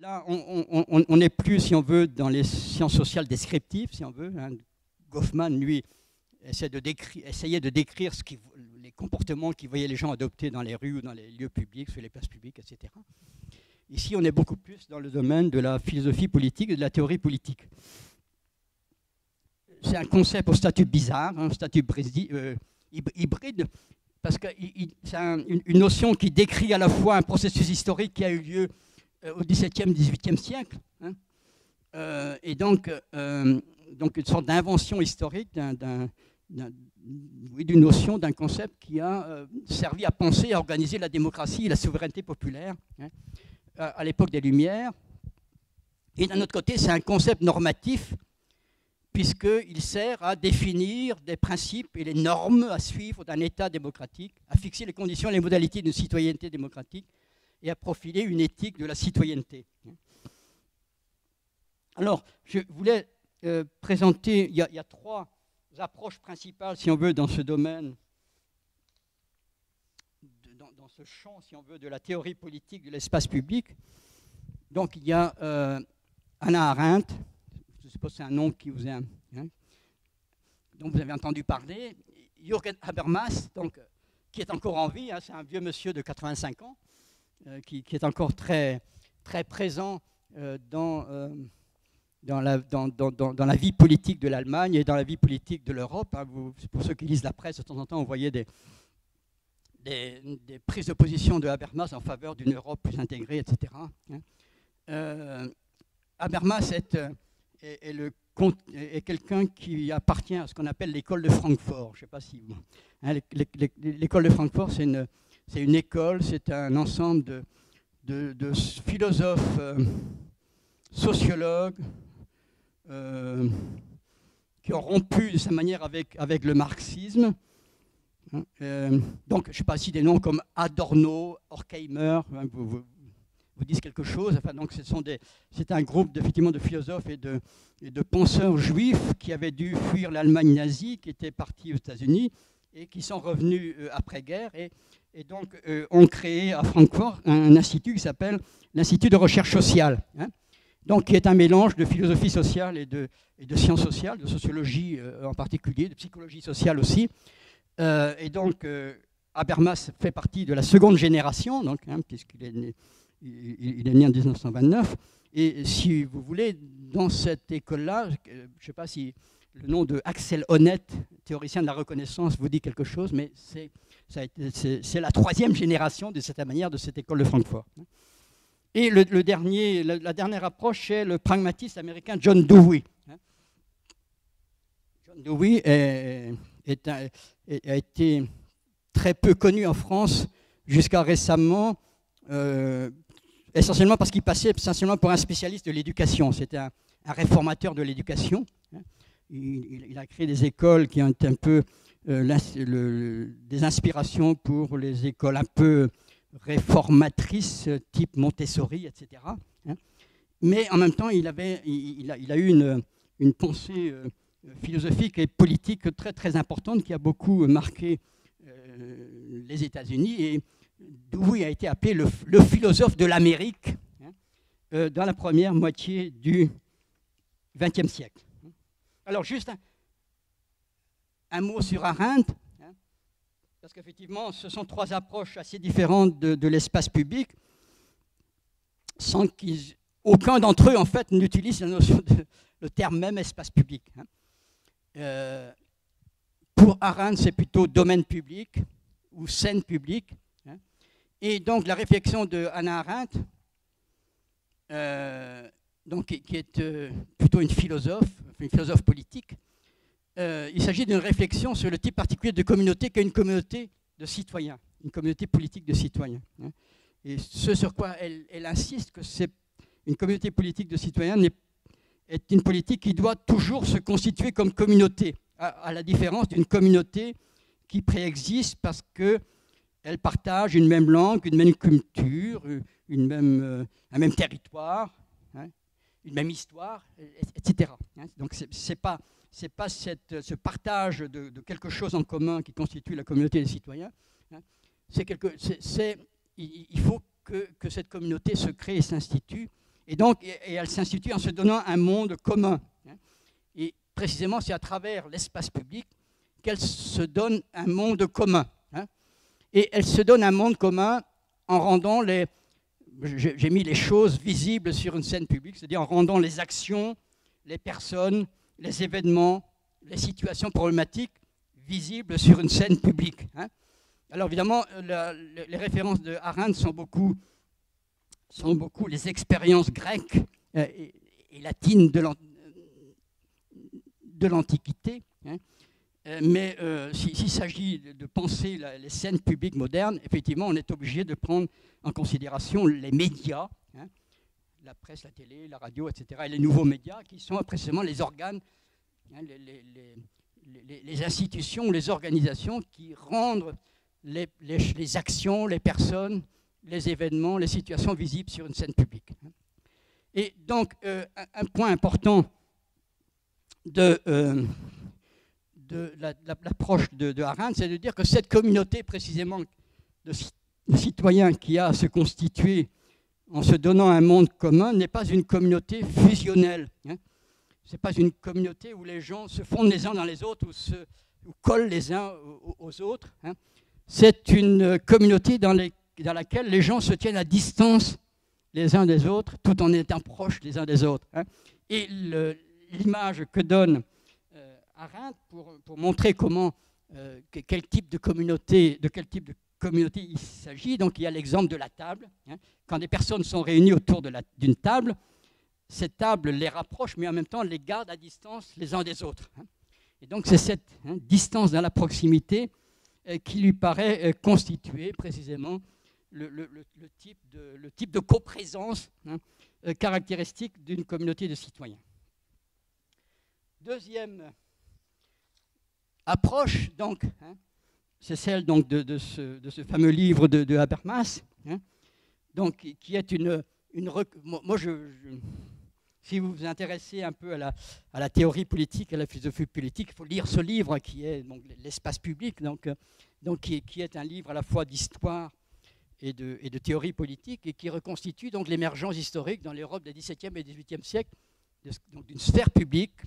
là, on n'est plus, si on veut, dans les sciences sociales descriptives, si on veut. Hein. Goffman, lui, essayait de décrire les comportements qu'il voyait les gens adopter dans les rues ou dans les lieux publics, sur les places publiques, etc. Ici, on est beaucoup plus dans le domaine de la philosophie politique et de la théorie politique. C'est un concept au statut bizarre, un statut hybride, parce que c'est une notion qui décrit à la fois un processus historique qui a eu lieu au XVIIe, XVIIIe siècle, hein, et donc une sorte d'invention historique d'une notion, d'un concept qui a servi à penser et à organiser la démocratie et la souveraineté populaire, hein, à l'époque des Lumières. Et d'un autre côté, c'est un concept normatif, puisqu'il sert à définir des principes et les normes à suivre d'un État démocratique, à fixer les conditions et les modalités d'une citoyenneté démocratique et à profiler une éthique de la citoyenneté. Alors, je voulais présenter, il y a trois approches principales, si on veut, dans ce domaine, dans ce champ, si on veut, de la théorie politique de l'espace public. Donc, il y a Hannah Arendt, je suppose que c'est un nom qui vous est, hein, dont vous avez entendu parler, Jürgen Habermas, donc, qui est encore en vie, hein, c'est un vieux monsieur de 85 ans, qui est encore très, très présent dans la vie politique de l'Allemagne et dans la vie politique de l'Europe. Hein. Pour ceux qui lisent la presse, de temps en temps, vous voyez des prises de position de Habermas en faveur d'une Europe plus intégrée, etc. Hein. Habermas est quelqu'un qui appartient à ce qu'on appelle l'école de Francfort. Je ne sais pas si vous... Hein, l'école de Francfort, c'est une école, c'est un ensemble de philosophes, sociologues, qui ont rompu de sa manière avec le marxisme. Donc, je ne sais pas si des noms comme Adorno, Horkheimer vous disent quelque chose. Enfin, donc, c'est un groupe effectivement de philosophes et de penseurs juifs qui avaient dû fuir l'Allemagne nazie, qui étaient partis aux États-Unis et qui sont revenus après-guerre et donc ont créé à Francfort un institut qui s'appelle l'Institut de recherche sociale. Hein. Donc, qui est un mélange de philosophie sociale et de sciences sociales, de sociologie en particulier, de psychologie sociale aussi. Et donc, Habermas fait partie de la seconde génération, donc, hein, puisqu'il est né, il est né en 1929. Et si vous voulez, dans cette école-là, je ne sais pas si le nom de Axel Honneth, théoricien de la reconnaissance, vous dit quelque chose, mais c'est la troisième génération, de cette manière, de cette école de Francfort. Et la dernière approche, c'est le pragmatiste américain John Dewey. John Dewey a été très peu connu en France jusqu'à récemment, essentiellement parce qu'il passait essentiellement pour un spécialiste de l'éducation. C'était un réformateur de l'éducation. Il a créé des écoles qui ont été un peu des inspirations pour les écoles un peu réformatrices, type Montessori, etc. Mais en même temps, il a eu une pensée philosophique et politique très, très importante qui a beaucoup marqué les États-Unis. Et Dewey a été appelé le philosophe de l'Amérique dans la première moitié du XXe siècle. Alors, juste un mot sur Arendt, parce qu'effectivement, ce sont trois approches assez différentes de l'espace public, sans qu'aucun d'entre eux, en fait, n'utilise la notion le terme même espace public. Pour Arendt, c'est plutôt domaine public ou scène publique. Et donc, la réflexion de Hannah Arendt, donc, qui est plutôt une philosophe politique, il s'agit d'une réflexion sur le type particulier de communauté qu'est une communauté de citoyens, une communauté politique de citoyens. Et ce sur quoi elle insiste, que c'est une communauté politique de citoyens est une politique qui doit toujours se constituer comme communauté, à la différence d'une communauté qui préexiste parce qu'elle partage une même langue, une même culture, un même territoire, une même histoire, etc. Donc c'est pas ce partage de quelque chose en commun qui constitue la communauté des citoyens. Il faut que cette communauté se crée et s'institue, Et donc, elle s'institue en se donnant un monde commun. Et précisément, c'est à travers l'espace public qu'elle se donne un monde commun. Et elle se donne un monde commun en rendant j'ai mis les choses visibles sur une scène publique, c'est-à-dire en rendant les actions, les personnes, les événements, les situations problématiques visibles sur une scène publique. Alors évidemment, les références de Arendt sont beaucoup les expériences grecques et latines de l'Antiquité. Mais s'il s'agit de penser les scènes publiques modernes, effectivement, on est obligé de prendre en considération les médias, la presse, la télé, la radio, etc., et les nouveaux médias qui sont précisément les organes, les institutions, les organisations qui rendent les actions, les personnes, les événements, les situations visibles sur une scène publique. Et donc, un point important de l'approche de Arendt, c'est de dire que cette communauté précisément de citoyens qui a à se constituer en se donnant un monde commun n'est pas une communauté fusionnelle. Ce n'est pas une communauté où les gens se fondent les uns dans les autres ou collent les uns aux autres. C'est une communauté dans laquelle les gens se tiennent à distance les uns des autres tout en étant proches les uns des autres. Et l'image que donne Arendt pour montrer de quel type de communauté il s'agit. Donc il y a l'exemple de la table. Quand des personnes sont réunies autour d'une table, cette table les rapproche, mais en même temps les garde à distance les uns des autres. Et donc c'est cette distance dans la proximité qui lui paraît constituer précisément le type de coprésence caractéristique d'une communauté de citoyens. Deuxième approche, donc, c'est celle donc, de ce fameux livre de Habermas, donc, qui est moi, si vous vous intéressez un peu à la théorie politique, à la philosophie politique, il faut lire ce livre qui est donc, l'espace public, donc qui est un livre à la fois d'histoire et de théorie politique, et qui reconstitue donc l'émergence historique dans l'Europe des XVIIe et XVIIIe siècles d'une sphère publique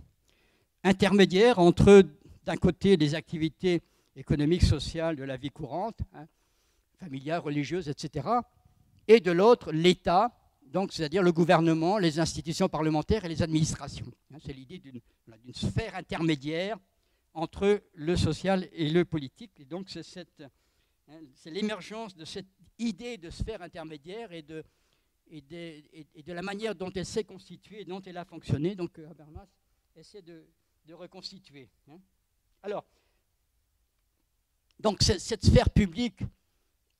intermédiaire entre, d'un côté, des activités économiques, sociales de la vie courante, familiale, religieuse, etc., et de l'autre, l'État, donc c'est-à-dire le gouvernement, les institutions parlementaires et les administrations. C'est l'idée d'une sphère intermédiaire entre le social et le politique. Et donc c'est l'émergence de cette idée de sphère intermédiaire et de la manière dont elle s'est constituée, dont elle a fonctionné. Donc Habermas essaie de reconstituer. Alors, donc cette sphère publique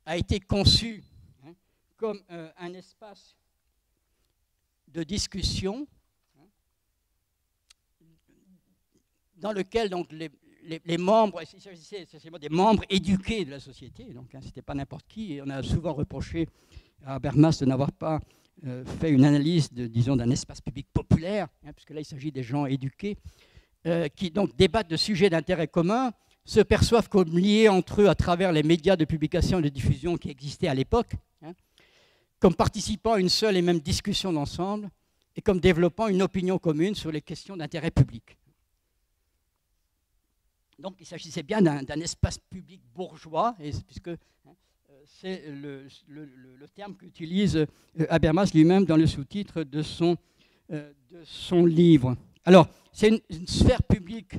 a été conçue comme un espace de discussion dans lequel donc, les membres, il s'agissait essentiellement des membres éduqués de la société, donc ce n'était pas n'importe qui, et on a souvent reproché à Habermas de n'avoir pas fait une analyse, disons, d'un espace public populaire, puisque là il s'agit des gens éduqués, qui donc débattent de sujets d'intérêt commun, se perçoivent comme liés entre eux à travers les médias de publication et de diffusion qui existaient à l'époque, comme participant à une seule et même discussion d'ensemble, et comme développant une opinion commune sur les questions d'intérêt public. Donc il s'agissait bien d'un espace public bourgeois, puisque c'est le terme qu'utilise Habermas lui-même dans le sous-titre de son livre. Alors, c'est une sphère publique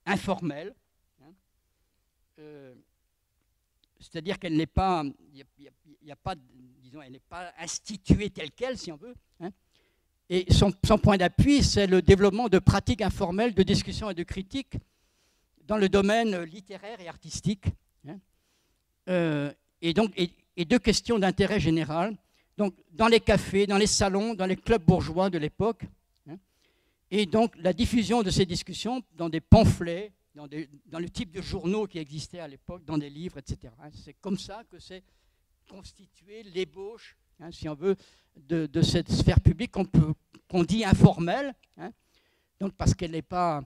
informelle, c'est-à-dire qu'elle n'est pas, disons, elle n'est pas instituée telle qu'elle, si on veut. Et son point d'appui, c'est le développement de pratiques informelles de discussion et de critique dans le domaine littéraire et artistique, et de questions d'intérêt général, donc dans les cafés, dans les salons, dans les clubs bourgeois de l'époque, et donc la diffusion de ces discussions dans des pamphlets, dans le type de journaux qui existaient à l'époque, dans des livres, etc. C'est comme ça que s'est constituée l'ébauche, si on veut, de cette sphère publique qu'on dit informelle, donc parce qu'elle n'est pas...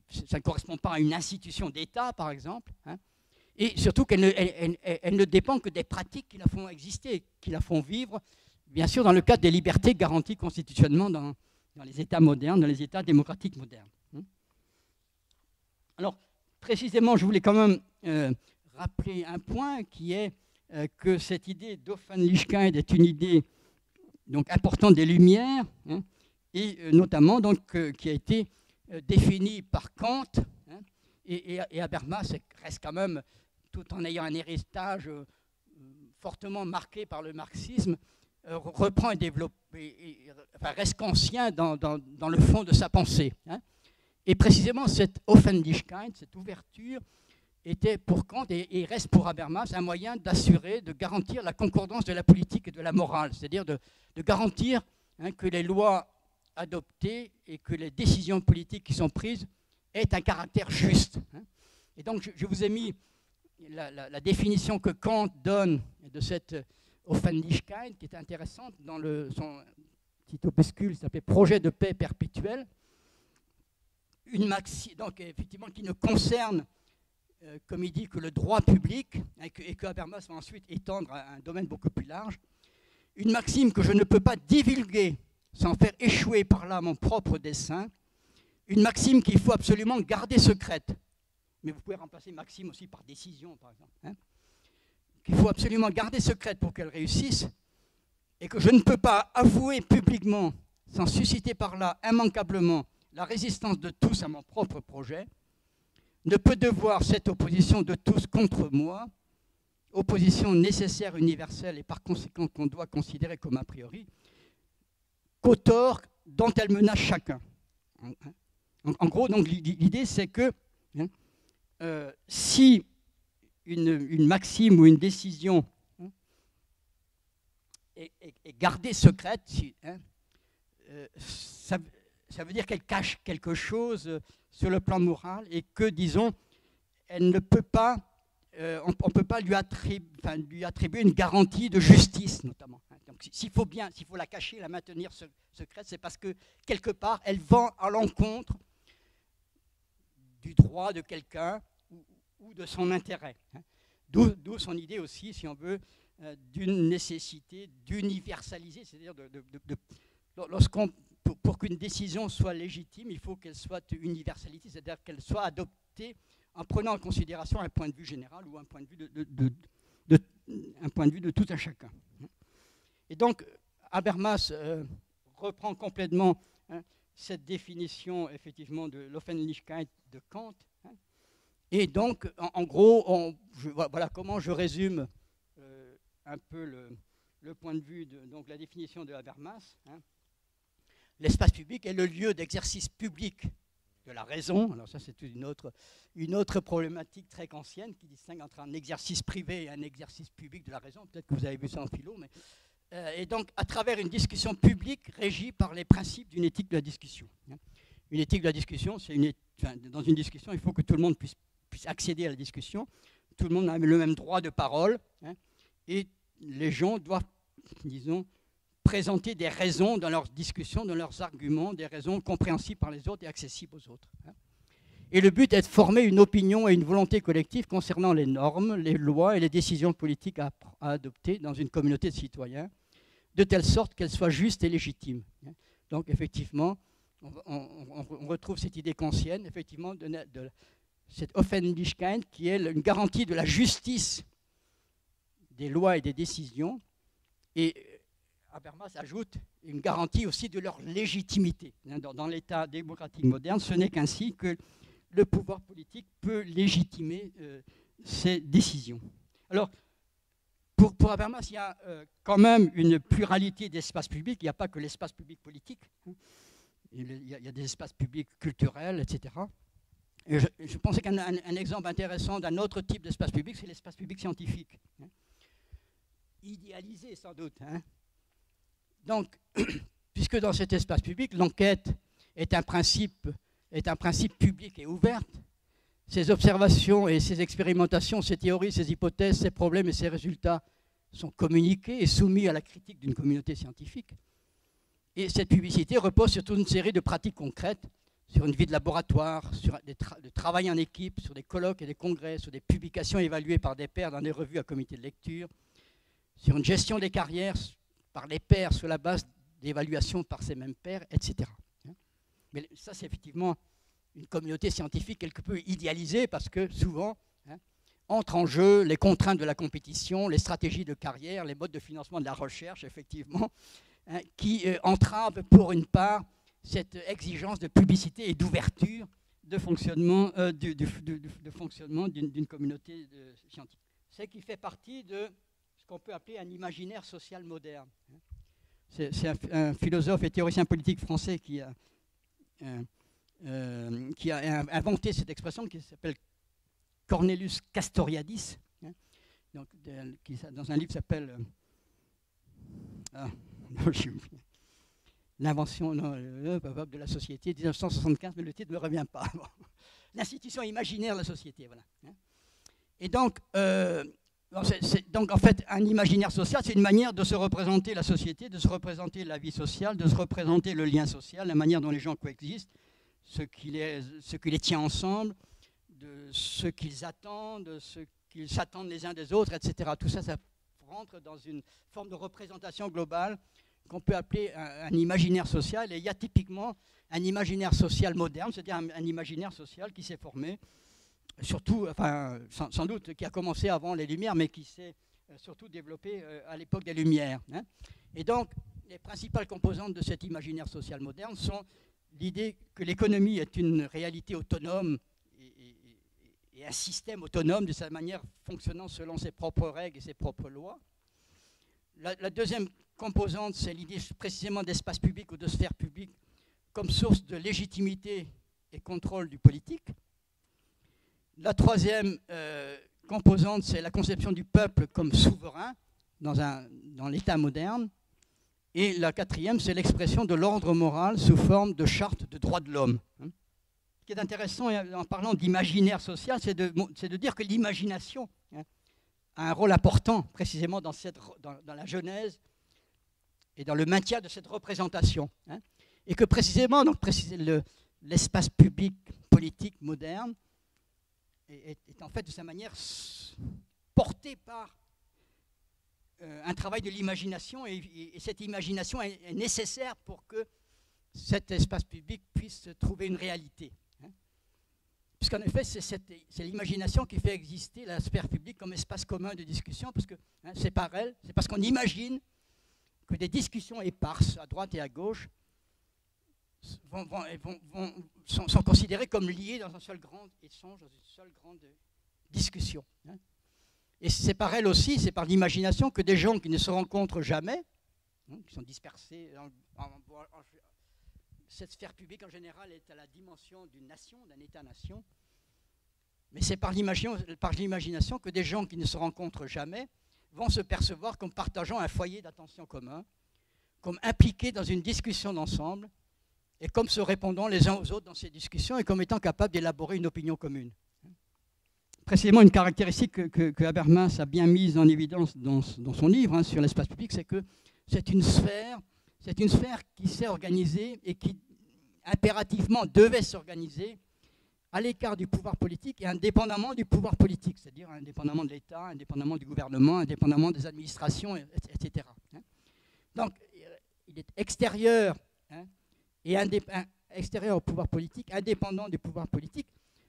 ça ne correspond pas à une institution d'État, par exemple, et surtout qu'elle ne dépend que des pratiques qui la font exister, qui la font vivre bien sûr dans le cadre des libertés garanties constitutionnellement dans les États modernes, dans les États démocratiques modernes. Alors, précisément, je voulais quand même rappeler un point qui est que cette idée d'Offenlichkeit est une idée donc, importante des Lumières, et notamment donc, qui a été définie par Kant, et Habermas reste quand même, tout en ayant un héritage fortement marqué par le marxisme, reprend et développe, enfin, reste conscient dans le fond de sa pensée. Et précisément cette Offenlichkeit, cette ouverture, était pour Kant et reste pour Habermas un moyen d'assurer, de garantir la concordance de la politique et de la morale, c'est-à-dire de garantir que les lois adoptées et que les décisions politiques qui sont prises aient un caractère juste. Et donc je vous ai mis la définition que Kant donne de cette Offenlichkeit, qui est intéressante dans son petit opuscule qui s'appelait Projet de paix perpétuel, une maxime donc effectivement qui ne concerne, comme il dit, que le droit public, et que Habermas va ensuite étendre à un domaine beaucoup plus large, une maxime que je ne peux pas divulguer sans faire échouer par là mon propre dessein, une maxime qu'il faut absolument garder secrète, mais vous pouvez remplacer maxime aussi par décision, par exemple, qu'il faut absolument garder secrète pour qu'elle réussisse, et que je ne peux pas avouer publiquement, sans susciter par là immanquablement la résistance de tous à mon propre projet, ne peut devoir cette opposition de tous contre moi, opposition nécessaire, universelle et par conséquent qu'on doit considérer comme a priori, qu'au tort dont elle menace chacun. En gros, donc, l'idée c'est que si une maxime ou une décision est gardée secrète, ça veut dire qu'elle cache quelque chose sur le plan moral et que, disons, elle ne peut pas, on ne peut pas lui attribuer une garantie de justice, notamment. Donc, s'il faut la cacher, la maintenir secrète, c'est parce que, quelque part, elle va à l'encontre du droit de quelqu'un ou de son intérêt. D'où son idée aussi, si on veut, d'une nécessité d'universaliser, c'est-à-dire pour qu'une décision soit légitime, il faut qu'elle soit universalisée, c'est-à-dire qu'elle soit adoptée en prenant en considération un point de vue général ou un point de vue de tout un chacun. Et donc, Habermas reprend complètement cette définition, effectivement, de l'Offenlichkeit de Kant. Et donc, en gros, voilà comment je résume un peu le point de vue, donc la définition de Habermas. L'espace public est le lieu d'exercice public de la raison. Alors ça, c'est une autre problématique très kantienne qui distingue entre un exercice privé et un exercice public de la raison. Peut-être que vous avez vu ça en philo, mais et donc à travers une discussion publique régie par les principes d'une éthique de la discussion. Une éthique de la discussion, dans une discussion, il faut que tout le monde puisse accéder à la discussion. Tout le monde a le même droit de parole, et les gens doivent, disons, présenter des raisons dans leurs discussions, dans leurs arguments, des raisons compréhensibles par les autres et accessibles aux autres. Et le but est de former une opinion et une volonté collective concernant les normes, les lois et les décisions politiques à adopter dans une communauté de citoyens, de telle sorte qu'elles soient justes et légitimes. Donc effectivement, on retrouve cette idée kantienne, effectivement, de cette Offenlichkeit qui est une garantie de la justice des lois et des décisions, et Habermas ajoute une garantie aussi de leur légitimité. Dans l'État démocratique moderne, ce n'est qu'ainsi que le pouvoir politique peut légitimer ses décisions. Alors, pour Habermas, il y a quand même une pluralité d'espaces publics. Il n'y a pas que l'espace public politique. Il y a des espaces publics culturels, etc. Et je pensais qu'un exemple intéressant d'un autre type d'espace public, c'est l'espace public scientifique. Idéalisé, sans doute. Donc, puisque dans cet espace public, l'enquête est un principe public et ouverte, ces observations et ces expérimentations, ces théories, ces hypothèses, ces problèmes et ces résultats sont communiqués et soumis à la critique d'une communauté scientifique. Et cette publicité repose sur toute une série de pratiques concrètes, sur une vie de laboratoire, sur de travail en équipe, sur des colloques et des congrès, sur des publications évaluées par des pairs dans des revues à comité de lecture, sur une gestion des carrières par les pairs sur la base d'évaluation par ces mêmes pairs, etc. Mais ça, c'est effectivement une communauté scientifique quelque peu idéalisée parce que souvent entrent en jeu les contraintes de la compétition, les stratégies de carrière, les modes de financement de la recherche, effectivement, qui entravent pour une part cette exigence de publicité et d'ouverture de fonctionnement d'une communauté scientifique. C'est qui fait partie de ce qu'on peut appeler un imaginaire social moderne. C'est un philosophe et théoricien politique français qui a inventé cette expression qui s'appelle Cornelius Castoriadis, donc, qui dans un livre s'appelle L'invention de la société, 1975, mais le titre ne me revient pas. Bon. L'institution imaginaire de la société, voilà. Et donc, donc, en fait, un imaginaire social, c'est une manière de se représenter la société, de se représenter la vie sociale, de se représenter le lien social, la manière dont les gens coexistent, ce qui les tient ensemble, de ce qu'ils attendent, de ce qu'ils s'attendent les uns des autres, etc. Tout ça, ça rentre dans une forme de représentation globale qu'on peut appeler un imaginaire social. Et il y a typiquement un imaginaire social moderne, c'est-à-dire un imaginaire social qui s'est formé, surtout, enfin, sans doute, qui a commencé avant les Lumières, mais qui s'est surtout développé à l'époque des Lumières. Et donc, les principales composantes de cet imaginaire social moderne sont l'idée que l'économie est une réalité autonome et un système autonome de sa manière fonctionnant selon ses propres règles et ses propres lois. La deuxième composante, c'est l'idée précisément d'espace public ou de sphère publique comme source de légitimité et contrôle du politique. La troisième composante, c'est la conception du peuple comme souverain dans l'État moderne. Et la quatrième, c'est l'expression de l'ordre moral sous forme de charte de droits de l'homme. Ce qui est intéressant en parlant d'imaginaire social, c'est de dire que l'imagination a un rôle important précisément dans la genèse et dans le maintien de cette représentation. Et que précisément, l'espace public politique moderne est en fait de sa manière porté par un travail de l'imagination, et cette imagination est nécessaire pour que cet espace public puisse trouver une réalité. Puisqu'en effet, c'est l'imagination qui fait exister la sphère publique comme espace commun de discussion, parce que c'est par elle, c'est parce qu'on imagine que des discussions éparses à droite et à gauche sont considérées comme liées dans un seul grand échange, dans une seule grande discussion. Et c'est par elle aussi, c'est par l'imagination que des gens qui ne se rencontrent jamais, qui sont dispersés, cette sphère publique en général est à la dimension d'une nation, d'un État-nation, mais c'est par l'imagination que des gens qui ne se rencontrent jamais vont se percevoir comme partageant un foyer d'attention commun, comme impliqués dans une discussion d'ensemble, et comme se répondant les uns aux autres dans ces discussions, et comme étant capables d'élaborer une opinion commune. Précisément, une caractéristique que Habermas a bien mise en évidence dans son livre sur l'espace public, c'est que c'est une sphère qui s'est organisée et qui impérativement devait s'organiser à l'écart du pouvoir politique et indépendamment du pouvoir politique, c'est-à-dire indépendamment de l'État, indépendamment du gouvernement, indépendamment des administrations, etc. Donc, il est extérieur, et extérieur au pouvoir politique, indépendant du pouvoir politique,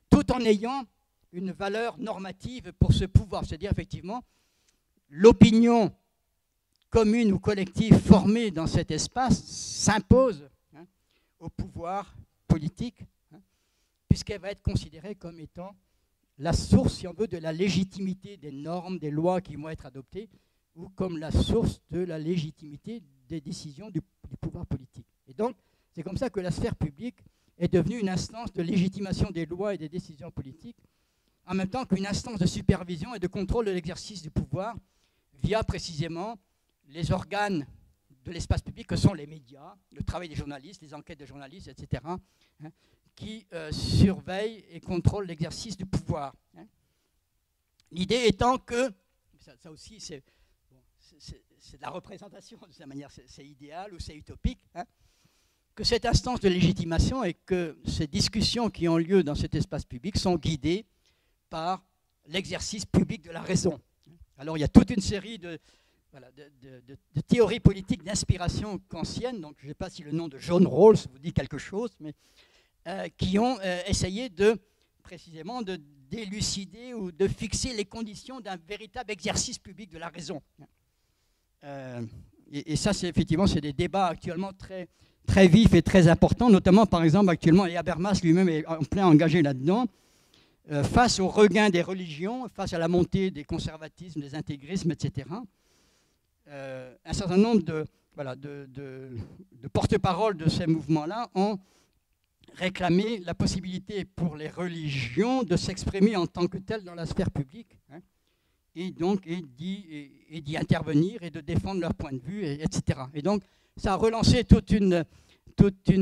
tout en ayant une valeur normative pour ce pouvoir, c'est-à-dire effectivement l'opinion commune ou collective formée dans cet espace s'impose au pouvoir politique, puisqu'elle va être considérée comme étant la source, si on veut, de la légitimité des normes, des lois qui vont être adoptées, ou comme la source de la légitimité des décisions du pouvoir politique. Et donc, c'est comme ça que la sphère publique est devenue une instance de légitimation des lois et des décisions politiques, en même temps qu'une instance de supervision et de contrôle de l'exercice du pouvoir, via précisément les organes de l'espace public que sont les médias, le travail des journalistes, les enquêtes des journalistes, etc., qui surveillent et contrôlent l'exercice du pouvoir. L'idée étant que, ça aussi c'est de la représentation, de cette manière c'est idéal ou c'est utopique, que cette instance de légitimation et que ces discussions qui ont lieu dans cet espace public sont guidées par l'exercice public de la raison. Alors il y a toute une série voilà, de théorie politique d'inspiration kantienne, donc je ne sais pas si le nom de John Rawls vous dit quelque chose, mais qui ont essayé précisément de d'élucider ou de fixer les conditions d'un véritable exercice public de la raison. Et ça, effectivement, c'est des débats actuellement très vifs et très importants, notamment, par exemple, actuellement, et Habermas lui-même est en plein engagé là-dedans, face au regain des religions, face à la montée des conservatismes, des intégrismes, etc. Un certain nombre de porte-parole de ces mouvements-là ont réclamé la possibilité pour les religions de s'exprimer en tant que telles dans la sphère publique, hein, et d'y intervenir et de défendre leur point de vue, etc. Et donc, ça a relancé toute une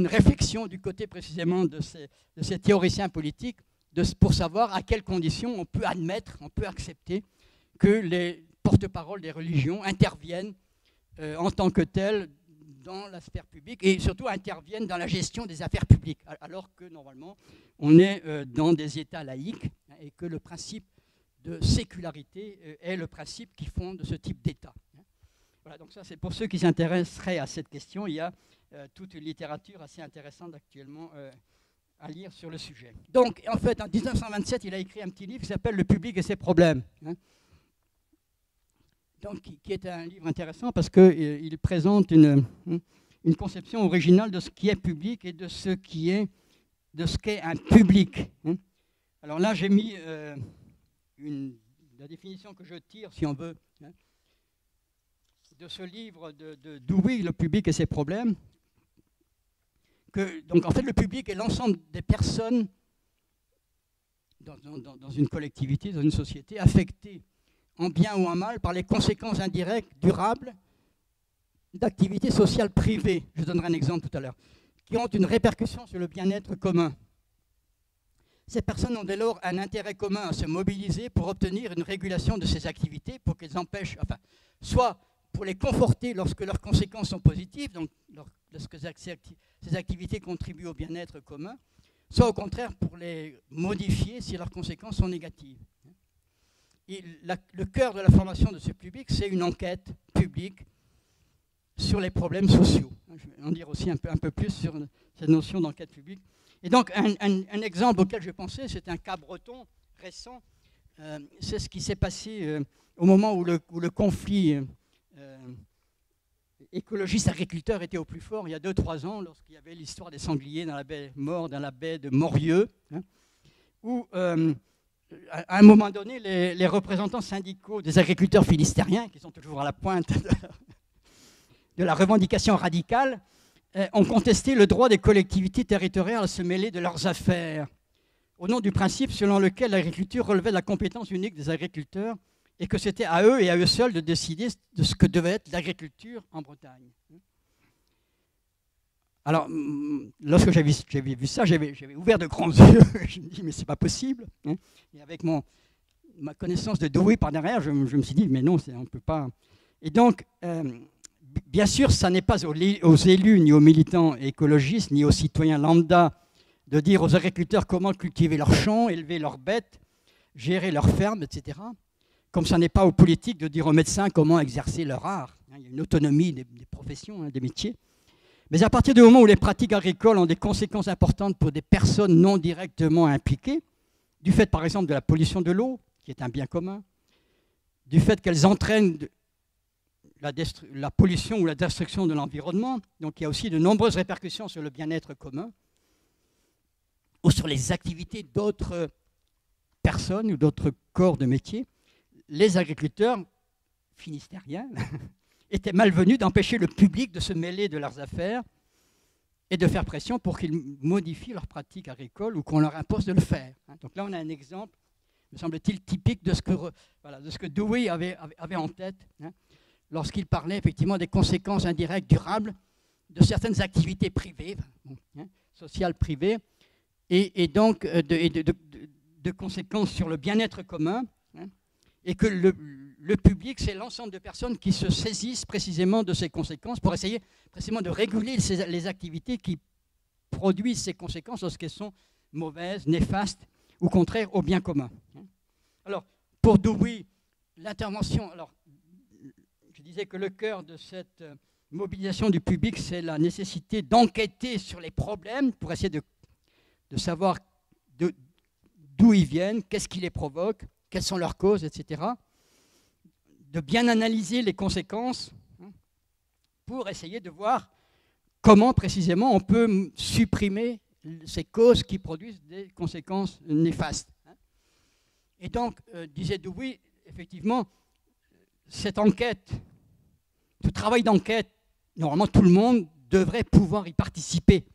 réflexion du côté précisément de ces théoriciens politiques pour savoir à quelles conditions on peut admettre, on peut accepter que les porte-parole des religions interviennent en tant que tels dans la sphère publique et surtout interviennent dans la gestion des affaires publiques, alors que normalement on est dans des États laïques, hein, et que le principe de sécularité est le principe qui fonde ce type d'État. Voilà, donc ça c'est pour ceux qui s'intéresseraient à cette question. Il y a toute une littérature assez intéressante actuellement à lire sur le sujet. Donc en fait en 1927 il a écrit un petit livre qui s'appelle « Le public et ses problèmes », hein. Donc, qui est un livre intéressant parce qu'il présente une conception originale de ce qui est public et de ce qu'est un public. Alors là, j'ai mis la définition que je tire, si on veut, de ce livre de Dewey, « Le public et ses problèmes ». Donc, en fait, le public est l'ensemble des personnes dans une collectivité, dans une société, affectées en bien ou en mal, par les conséquences indirectes, durables, d'activités sociales privées, je donnerai un exemple tout à l'heure, qui ont une répercussion sur le bien-être commun. Ces personnes ont dès lors un intérêt commun à se mobiliser pour obtenir une régulation de ces activités, pour qu'elles empêchent, enfin, soit pour les conforter lorsque leurs conséquences sont positives, donc lorsque ces activités contribuent au bien-être commun, soit au contraire pour les modifier si leurs conséquences sont négatives. Et le cœur de la formation de ce public, c'est une enquête publique sur les problèmes sociaux. Je vais en dire aussi un peu plus sur cette notion d'enquête publique. Et donc, un exemple auquel je pensais, c'est un cas breton récent. C'est ce qui s'est passé au moment où le conflit écologiste-agriculteur était au plus fort, il y a 2-3 ans, lorsqu'il y avait l'histoire des sangliers morts dans la baie de Morieux, hein, où... à un moment donné, les représentants syndicaux des agriculteurs finistériens, qui sont toujours à la pointe de la revendication radicale, ont contesté le droit des collectivités territoriales à se mêler de leurs affaires, au nom du principe selon lequel l'agriculture relevait de la compétence unique des agriculteurs et que c'était à eux et à eux seuls de décider de ce que devait être l'agriculture en Bretagne. Alors, lorsque j'avais vu ça, j'avais ouvert de grands yeux. Je me dis, mais c'est pas possible. Hein. Et avec ma connaissance de Dewey par derrière, je me suis dit, mais non, on ne peut pas. Et donc, bien sûr, ça n'est pas aux élus, ni aux militants écologistes, ni aux citoyens lambda de dire aux agriculteurs comment cultiver leurs champs, élever leurs bêtes, gérer leurs fermes, etc. Comme ça n'est pas aux politiques de dire aux médecins comment exercer leur art. Il y a une autonomie des professions, des métiers. Mais à partir du moment où les pratiques agricoles ont des conséquences importantes pour des personnes non directement impliquées, du fait par exemple de la pollution de l'eau, qui est un bien commun, du fait qu'elles entraînent la pollution ou la destruction de l'environnement, donc il y a aussi de nombreuses répercussions sur le bien-être commun, ou sur les activités d'autres personnes ou d'autres corps de métier, les agriculteurs finistériens étaient malvenus d'empêcher le public de se mêler de leurs affaires et de faire pression pour qu'ils modifient leurs pratiques agricoles ou qu'on leur impose de le faire. Donc là, on a un exemple, me semble-t-il, typique de ce que Dewey avait en tête, lorsqu'il parlait effectivement des conséquences indirectes durables de certaines activités privées, sociales privées, et donc de conséquences sur le bien-être commun, et que le public, c'est l'ensemble de personnes qui se saisissent précisément de ces conséquences pour essayer précisément de réguler les activités qui produisent ces conséquences lorsqu'elles sont mauvaises, néfastes ou contraires au bien commun. Alors, pour Dewey, l'intervention, alors, je disait que le cœur de cette mobilisation du public, c'est la nécessité d'enquêter sur les problèmes pour essayer de savoir d'où ils viennent, qu'est-ce qui les provoque, quelles sont leurs causes, etc. De bien analyser les conséquences pour essayer de voir comment précisément on peut supprimer ces causes qui produisent des conséquences néfastes. Et donc, disait Dewey, effectivement, cette enquête, ce travail d'enquête, normalement tout le monde devrait pouvoir y participer.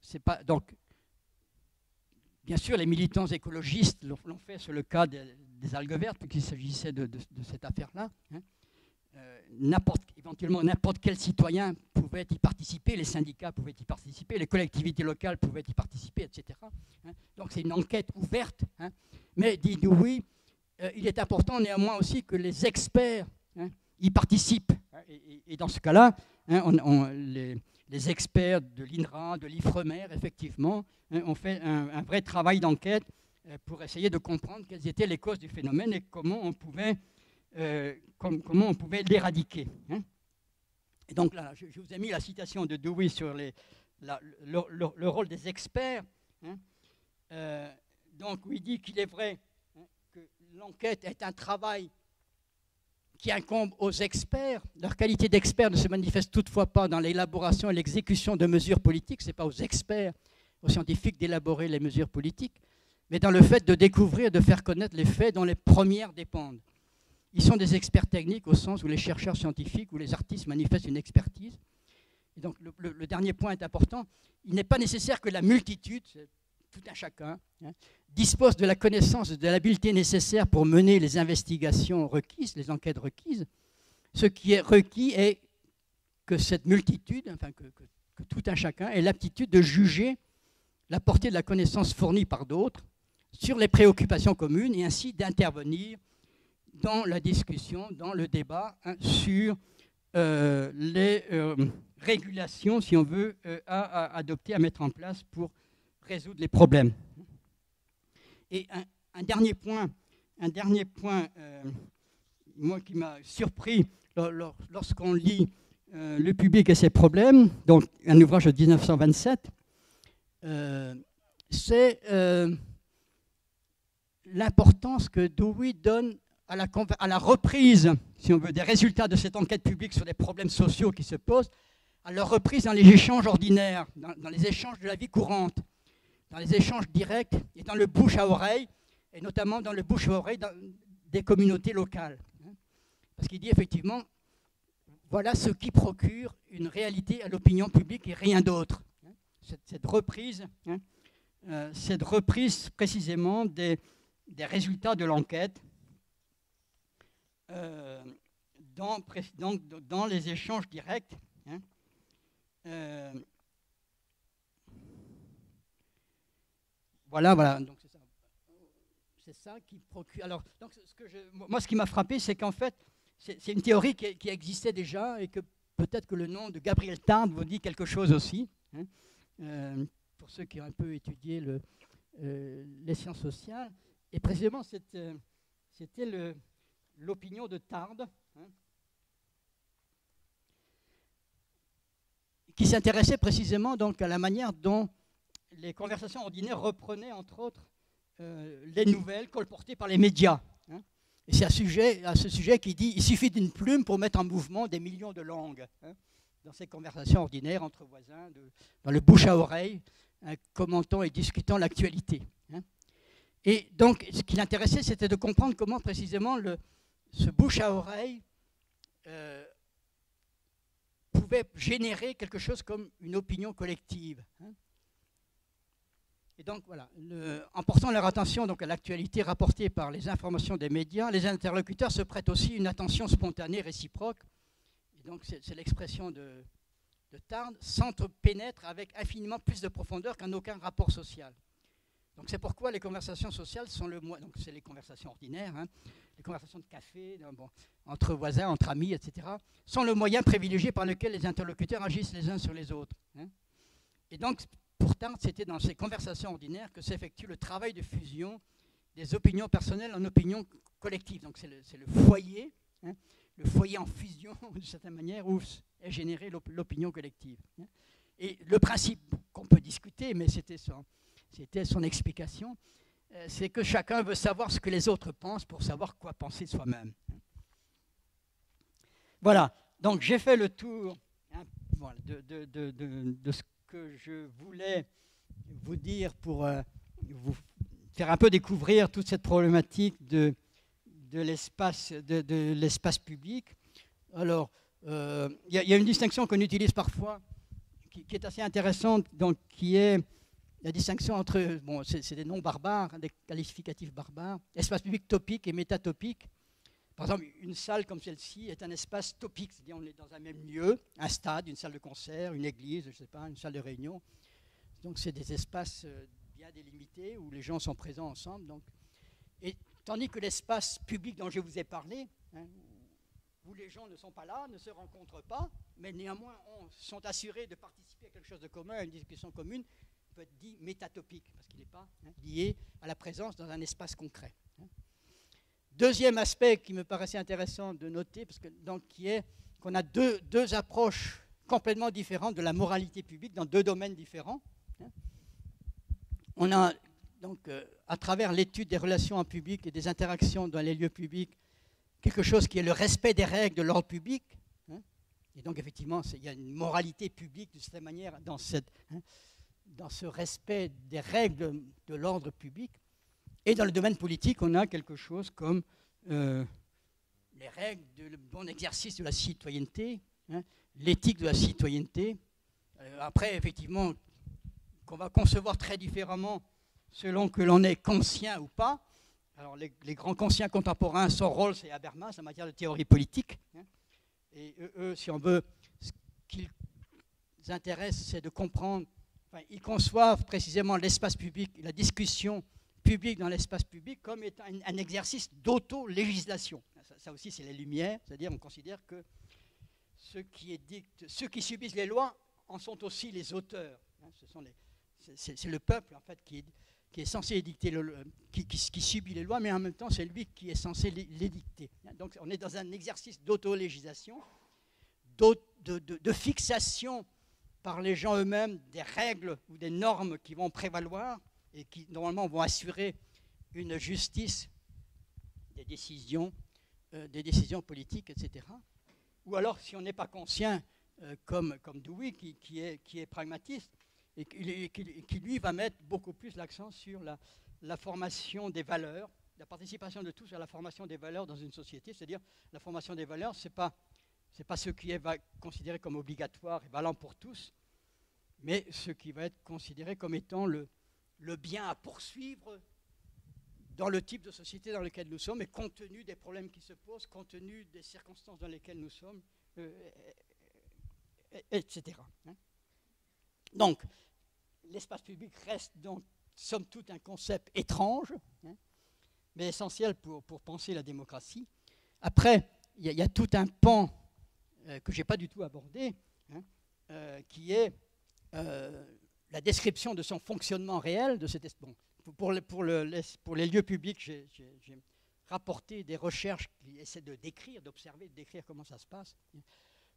C'est pas, donc, bien sûr, les militants écologistes l'ont fait sur le cas des algues vertes, puisqu'il s'agissait de cette affaire-là. Éventuellement, n'importe quel citoyen pouvait y participer, les syndicats pouvaient y participer, les collectivités locales pouvaient y participer, etc. Donc c'est une enquête ouverte. Mais, dit Dewey, il est important néanmoins aussi que les experts y participent. Et dans ce cas-là, les experts de l'INRA, de l'IFREMER, effectivement, ont fait un vrai travail d'enquête pour essayer de comprendre quelles étaient les causes du phénomène et comment on pouvait l'éradiquer. Et donc là, je vous ai mis la citation de Dewey sur le rôle des experts. Donc, il dit qu'il est vrai que l'enquête est un travail qui incombe aux experts. Leur qualité d'experts ne se manifeste toutefois pas dans l'élaboration et l'exécution de mesures politiques. Ce n'est pas aux experts, aux scientifiques d'élaborer les mesures politiques, mais dans le fait de découvrir, de faire connaître les faits dont les premières dépendent. Ils sont des experts techniques au sens où les chercheurs scientifiques ou les artistes manifestent une expertise. Et donc le dernier point est important. Il n'est pas nécessaire que la multitude, tout un chacun, dispose de la connaissance et de l'habileté nécessaires pour mener les investigations requises, les enquêtes requises. Ce qui est requis est que cette multitude, enfin que tout un chacun ait l'aptitude de juger la portée de la connaissance fournie par d'autres sur les préoccupations communes et ainsi d'intervenir dans la discussion, dans le débat sur les régulations, si on veut, à adopter, à mettre en place pour résoudre les problèmes. Et un dernier point, moi qui m'a surpris lorsqu'on lit Le public et ses problèmes, donc un ouvrage de 1927, c'est l'importance que Dewey donne à la reprise, si on veut, des résultats de cette enquête publique sur les problèmes sociaux qui se posent, à leur reprise dans les échanges ordinaires, dans les échanges de la vie courante, dans les échanges directs et dans le bouche à oreille, et notamment dans le bouche à oreille des communautés locales. Parce qu'il dit effectivement, voilà ce qui procure une réalité à l'opinion publique et rien d'autre. Cette reprise précisément des résultats de l'enquête dans les échanges directs. Voilà. Donc c'est ça qui procure. Alors, donc, moi, ce qui m'a frappé, c'est qu'en fait, c'est une théorie qui existait déjà et que peut-être que le nom de Gabriel Tarde vous dit quelque chose aussi. Pour ceux qui ont un peu étudié les sciences sociales. Et précisément, c'était l'opinion de Tarde, qui s'intéressait précisément donc à la manière dont les conversations ordinaires reprenaient, entre autres, les nouvelles colportées par les médias. Et c'est à ce sujet qu'il dit « Il suffit d'une plume pour mettre en mouvement des millions de langues ». Dans ces conversations ordinaires entre voisins, dans le bouche à oreille, commentant et discutant l'actualité. Et donc, ce qui l'intéressait, c'était de comprendre comment précisément ce bouche à oreille pouvait générer quelque chose comme une opinion collective. Et donc, voilà, en portant leur attention donc, à l'actualité rapportée par les informations des médias, les interlocuteurs se prêtent aussi une attention spontanée, réciproque. Et donc, c'est l'expression de Tarde, s'entrepénètre avec infiniment plus de profondeur qu'en aucun rapport social. Donc, c'est pourquoi les conversations sociales sont donc c'est les conversations ordinaires, les conversations de café, entre voisins, entre amis, etc., sont le moyen privilégié par lequel les interlocuteurs agissent les uns sur les autres. Et donc, pourtant, c'était dans ces conversations ordinaires que s'effectue le travail de fusion des opinions personnelles en opinions collectives. Donc c'est le foyer le foyer en fusion, d'une certaine manière, où est générée l'opinion collective. Et le principe qu'on peut discuter, mais c'était son explication, c'est que chacun veut savoir ce que les autres pensent pour savoir quoi penser soi-même. Voilà, donc j'ai fait le tour voilà, de ce que je voulais vous dire pour vous faire un peu découvrir toute cette problématique de l'espace public. Alors, il y a une distinction qu'on utilise parfois, qui est assez intéressante, donc, qui est la distinction entre, bon, c'est des noms barbares, des qualificatifs barbares, espace public topique et métatopique. Par exemple, une salle comme celle-ci est un espace topique, c'est-à-dire on est dans un même lieu, un stade, une salle de concert, une église, je ne sais pas, une salle de réunion. Donc c'est des espaces bien délimités où les gens sont présents ensemble. Donc. Et tandis que l'espace public dont je vous ai parlé, où les gens ne sont pas là, ne se rencontrent pas, mais néanmoins sont assurés de participer à quelque chose de commun, à une discussion commune, peut être dit métatopique, parce qu'il n'est pas lié à la présence dans un espace concret. Deuxième aspect qui me paraissait intéressant de noter, parce que, donc, qui est qu'on a deux approches complètement différentes de la moralité publique dans deux domaines différents. On a donc, à travers l'étude des relations en public et des interactions dans les lieux publics, quelque chose qui est le respect des règles de l'ordre public. Et donc, effectivement, il y a une moralité publique de cette manière dans ce respect des règles de l'ordre public. Et dans le domaine politique, on a quelque chose comme les règles de bon exercice de la citoyenneté, l'éthique de la citoyenneté. Après, effectivement, qu'on va concevoir très différemment selon que l'on est conscient ou pas. Alors, les grands conscients contemporains sont Rawls et Habermas en matière de théorie politique. Et eux, si on veut, ce qui les intéresse, c'est de comprendre, enfin, ils conçoivent précisément l'espace public, la discussion public dans l'espace public comme étant un exercice d'auto-législation. Ça aussi, c'est les Lumières, c'est-à-dire on considère que ceux qui subissent les lois en sont aussi les auteurs. C'est le peuple, en fait, qui est censé édicter, qui subit les lois, mais en même temps, c'est lui qui est censé les dicter. Donc, on est dans un exercice d'auto-législation, de fixation par les gens eux-mêmes des règles ou des normes qui vont prévaloir et qui, normalement, vont assurer une justice des décisions politiques, etc. Ou alors, si on n'est pas conscient, comme Dewey, qui est pragmatiste, et qui, lui, va mettre beaucoup plus l'accent sur la formation des valeurs, la participation de tous à la formation des valeurs dans une société, c'est-à-dire la formation des valeurs, ce n'est pas ce qui est considéré comme obligatoire et valant pour tous, mais ce qui va être considéré comme étant le bien à poursuivre dans le type de société dans lequel nous sommes et compte tenu des problèmes qui se posent, compte tenu des circonstances dans lesquelles nous sommes, etc. Donc, l'espace public reste donc, somme toute, un concept étrange, mais essentiel pour penser la démocratie. Après, il y a tout un pan que je n'ai pas du tout abordé, qui est la description de son fonctionnement réel, de cet espace. Bon, pour les lieux publics, j'ai rapporté des recherches qui essaient de décrire, d'observer, de décrire comment ça se passe.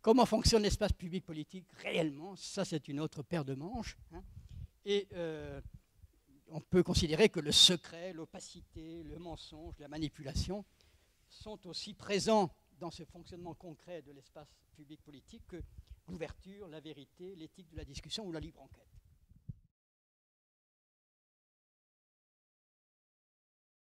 Comment fonctionne l'espace public politique réellement, ça c'est une autre paire de manches. Et on peut considérer que le secret, l'opacité, le mensonge, la manipulation sont aussi présents dans ce fonctionnement concret de l'espace public politique que l'ouverture, la vérité, l'éthique de la discussion ou la libre enquête.